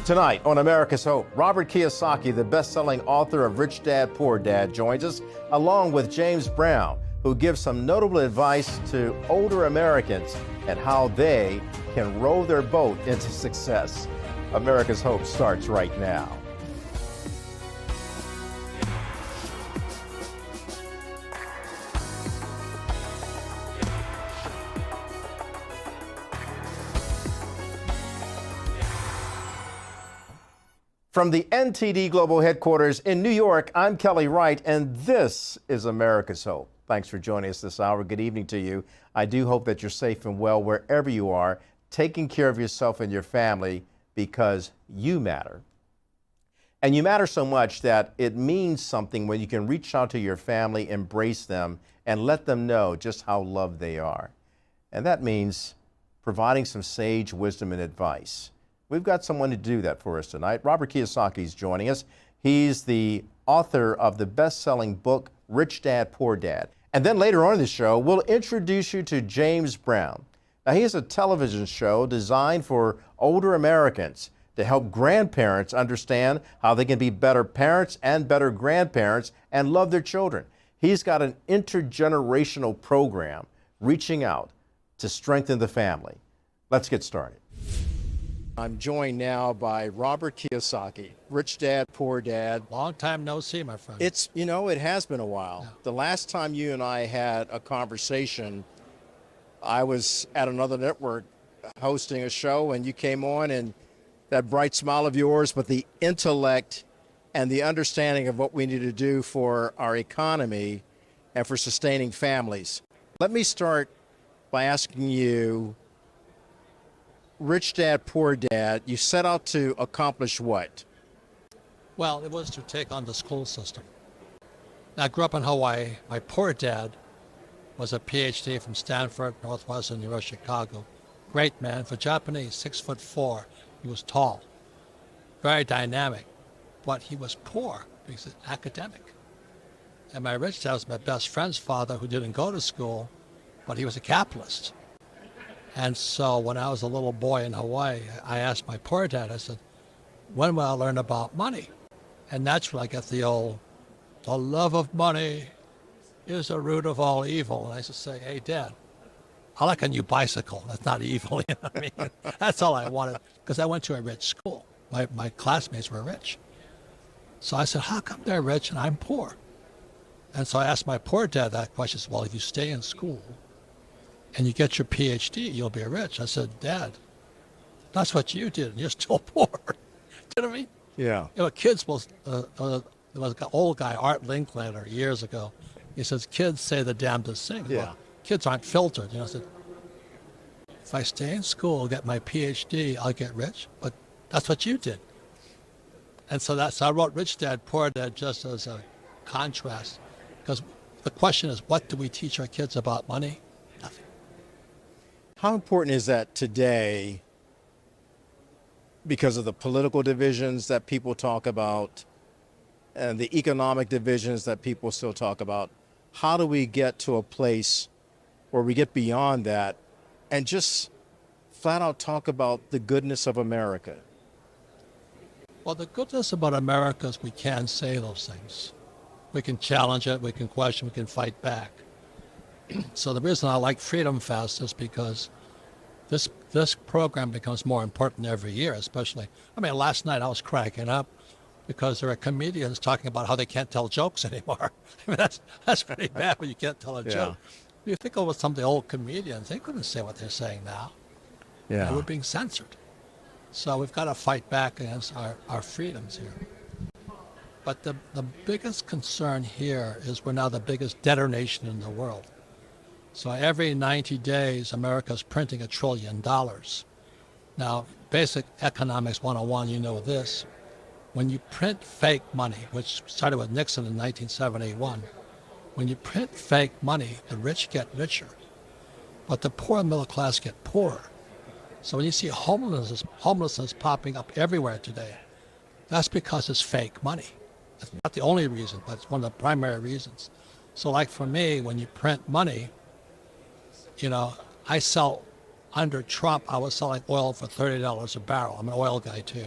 Tonight on America's Hope, Robert Kiyosaki, the best-selling author of Rich Dad, Poor Dad, joins us, along with James Brown, who gives some notable advice to older Americans and how they can row their boat into success. America's Hope starts right now. From the NTD Global Headquarters in New York, I'm Kelly Wright, and this is America's Hope. Thanks for joining us this hour. Good evening to you. I do hope that you're safe and well wherever you are, taking care of yourself and your family because you matter. And you matter so much that it means something when you can reach out to your family, embrace them, and let them know just how loved they are. And that means providing some sage wisdom and advice. We've got someone to do that for us tonight. Robert Kiyosaki is joining us. He's the author of the best-selling book, Rich Dad, Poor Dad. And then later on in the show, we'll introduce you to James Brown. Now, he has a television show designed for older Americans to help grandparents understand how they can be better parents and better grandparents and love their children. He's got an intergenerational program reaching out to strengthen the family. Let's get started. I'm joined now by Robert Kiyosaki, Rich Dad, Poor Dad. Long time no see, my friend. It has been a while. Yeah. The last time you and I had a conversation, I was at another network hosting a show, and you came on, and that bright smile of yours, but the intellect and the understanding of what we need to do for our economy and for sustaining families. Let me start by asking you, Rich Dad, Poor Dad, you set out to accomplish what? Well, it was to take on the school system. I grew up in Hawaii. My poor dad was a PhD from Stanford, Northwestern, University of Chicago. Great man. For Japanese, 6'4". He was tall, very dynamic, but he was poor because he's academic. And my rich dad was my best friend's father, who didn't go to school, but he was a capitalist. And so when I was a little boy in Hawaii, I asked my poor dad, I said, when will I learn about money? And that's when I get the love of money is the root of all evil. And I used to say, hey, Dad, I like a new bicycle. That's not evil. You know what I mean? That's all I wanted, because I went to a rich school. My classmates were rich. So I said, how come they're rich and I'm poor? And so I asked my poor dad that question. Well, if you stay in school and you get your PhD, you'll be rich. I said, Dad, that's what you did, and you're still poor. Do you know what I mean? Yeah. You know, kids will, there was an old guy, Art Linklater, years ago. He says, kids say the damnedest thing. Yeah. Well, kids aren't filtered. You know, I said, if I stay in school, get my PhD, I'll get rich. But that's what you did. And so I wrote Rich Dad, Poor Dad just as a contrast. Because the question is, what do we teach our kids about money? Nothing. How important is that today because of the political divisions that people talk about and the economic divisions that people still talk about? How do we get to a place where we get beyond that and just flat out talk about the goodness of America? Well, the goodness about America is we can say those things. We can challenge it, we can question, we can fight back. So the reason I like Freedom Fest is because this program becomes more important every year, especially. I mean, last night I was cracking up because there are comedians talking about how they can't tell jokes anymore. I mean, that's pretty bad when you can't tell a joke. If you think about some of the old comedians, they couldn't say what they're saying now. Yeah. They were being censored. So we've got to fight back against our freedoms here. But the biggest concern here is we're now the biggest debtor nation in the world. So every 90 days, America's printing $1 trillion. Now, basic economics 101, you know this. When you print fake money, which started with Nixon in 1971, when you print fake money, the rich get richer, but the poor and middle class get poorer. So when you see homelessness popping up everywhere today, that's because it's fake money. That's not the only reason, but it's one of the primary reasons. So like for me, when you print money, you know, I sell, under Trump, I was selling oil for $30 a barrel. I'm an oil guy too.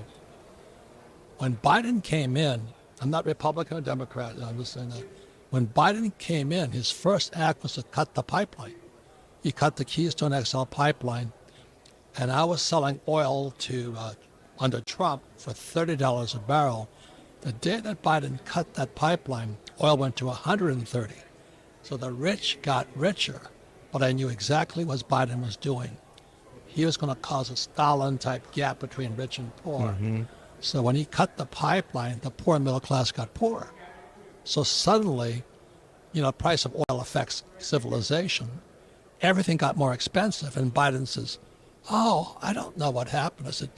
When Biden came in, I'm not Republican or Democrat, I'm just saying that. When Biden came in, his first act was to cut the pipeline. He cut the Keystone XL pipeline, and I was selling oil to under Trump for $30 a barrel. The day that Biden cut that pipeline, oil went to $130. So the rich got richer, but I knew exactly what Biden was doing. He was going to cause a Stalin-type gap between rich and poor. Mm-hmm. So when he cut the pipeline, the poor and middle class got poorer. So suddenly, the price of oil affects civilization. Everything got more expensive, and Biden says, "Oh, I don't know what happened." I said,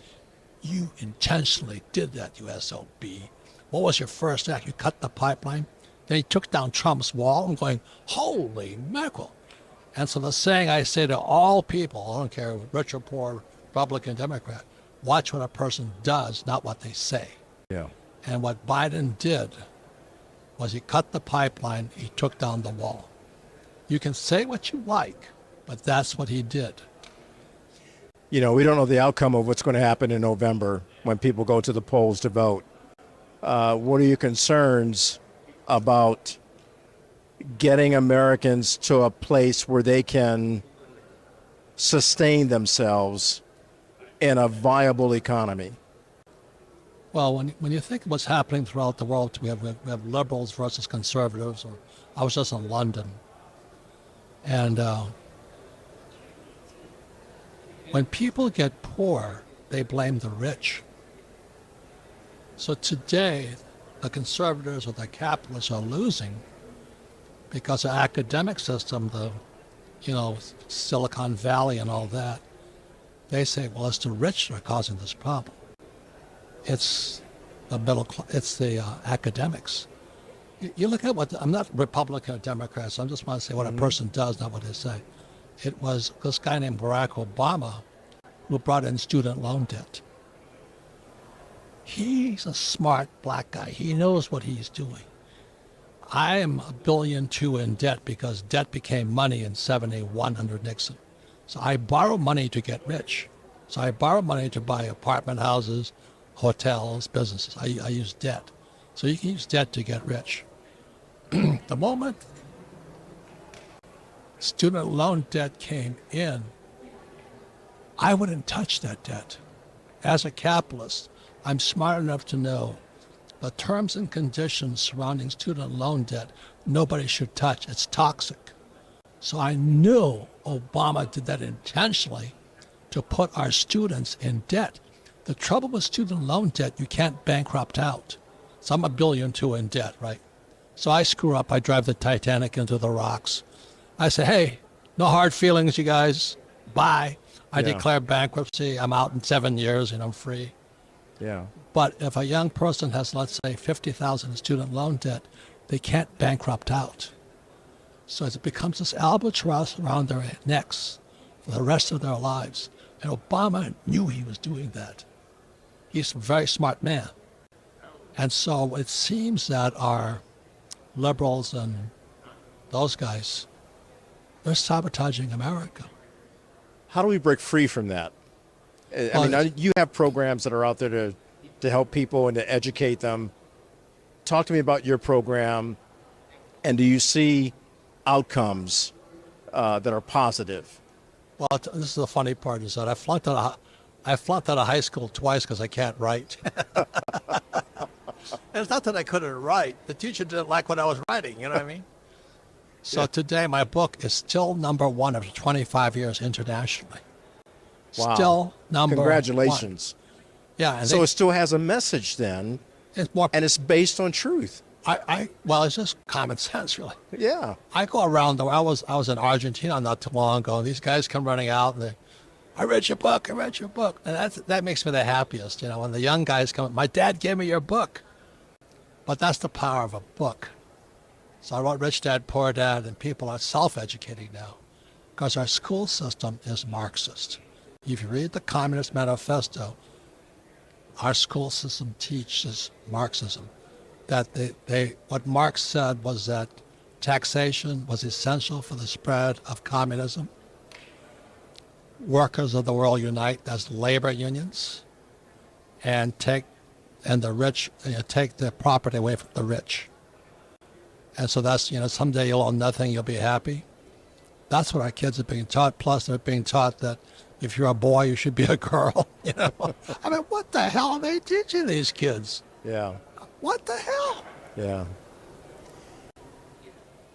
"You intentionally did that, you SOB. What was your first act? You cut the pipeline." Then he took down Trump's wall. I'm going, holy mackerel. And so the saying I say to all people, I don't care, rich or poor, Republican, Democrat, watch what a person does, not what they say. Yeah. And what Biden did was he cut the pipeline, he took down the wall. You can say what you like, but that's what he did. We don't know the outcome of what's going to happen in November when people go to the polls to vote. What are your concerns about getting Americans to a place where they can sustain themselves in a viable economy? Well, when you think of what's happening throughout the world, we have liberals versus conservatives. I was just in London, and when people get poor, they blame the rich. So today, the conservatives or the capitalists are losing because the academic system, Silicon Valley and all that, they say, well, it's the rich that are causing this problem. It's the middle class, it's the academics. You look at I'm not Republican or Democrat, so I just want to say what a person does, not what they say. It was this guy named Barack Obama who brought in student loan debt. He's a smart black guy. He knows what he's doing. I am $1.2 billion in debt because debt became money in 71 under Nixon. So I borrow money to get rich. So I borrow money to buy apartment houses, hotels, businesses. I use debt. So you can use debt to get rich. The moment student loan debt came in, I wouldn't touch that debt. As a capitalist, I'm smart enough to know the terms and conditions surrounding student loan debt, nobody should touch. It's toxic. So I knew Obama did that intentionally to put our students in debt. The trouble with student loan debt, you can't bankrupt out. So I'm $1.2 billion in debt, right? So I screw up. I drive the Titanic into the rocks. I say, hey, no hard feelings, you guys. Bye. I declare bankruptcy. I'm out in 7 years and I'm free. Yeah. But if a young person has, let's say, $50,000 in student loan debt, they can't bankrupt out. So it becomes this albatross around their necks for the rest of their lives. And Obama knew he was doing that. He's a very smart man. And so it seems that our liberals and those guys, they're sabotaging America. How do we break free from that? I mean, you have programs that are out there to help people and to educate them. Talk to me about your program, and do you see outcomes that are positive? Well, this is the funny part, is that I flunked out of high school twice because I can't write. And it's not that I couldn't write. The teacher didn't like what I was writing, you know what I mean? So today my book is still #1 after 25 years internationally. Wow. Still number Congratulations. 1. Yeah. And so it still has a message then, it's more, and it's based on truth. Well, it's just common sense, really. Yeah. I go around, I was in Argentina not too long ago, and these guys come running out, and I read your book. And that makes me the happiest, when the young guys come, my dad gave me your book. But that's the power of a book. So I wrote Rich Dad, Poor Dad, and people are self-educating now because our school system is Marxist. If you read the Communist Manifesto, our school system teaches Marxism. That what Marx said was that taxation was essential for the spread of communism. Workers of the world unite as labor unions and take and the rich take the property away from the rich. And so that's, someday you'll own nothing, you'll be happy. That's what our kids are being taught. Plus, they're being taught that if you're a boy, you should be a girl. I mean, what the hell are they teaching these kids? Yeah. What the hell? Yeah.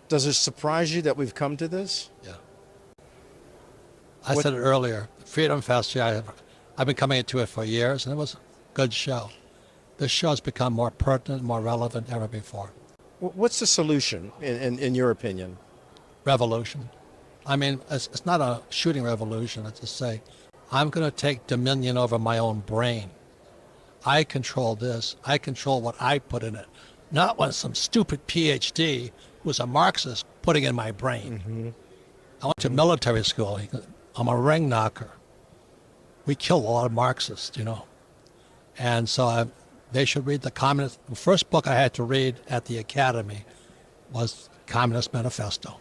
Does it surprise you that we've come to this? Yeah. I said it earlier. Freedom Fest, I've been coming into it for years, and it was a good show. This show has become more pertinent, more relevant than ever before. What's the solution, in your opinion? Revolution. I mean, it's not a shooting revolution. It's to say, I'm going to take dominion over my own brain. I control this. I control what I put in it. Not what some stupid PhD who's a Marxist putting in my brain. Mm-hmm. I went to military school. I'm a ring knocker. We kill a lot of Marxists, And so they should read the first book I had to read at the academy was Communist Manifesto.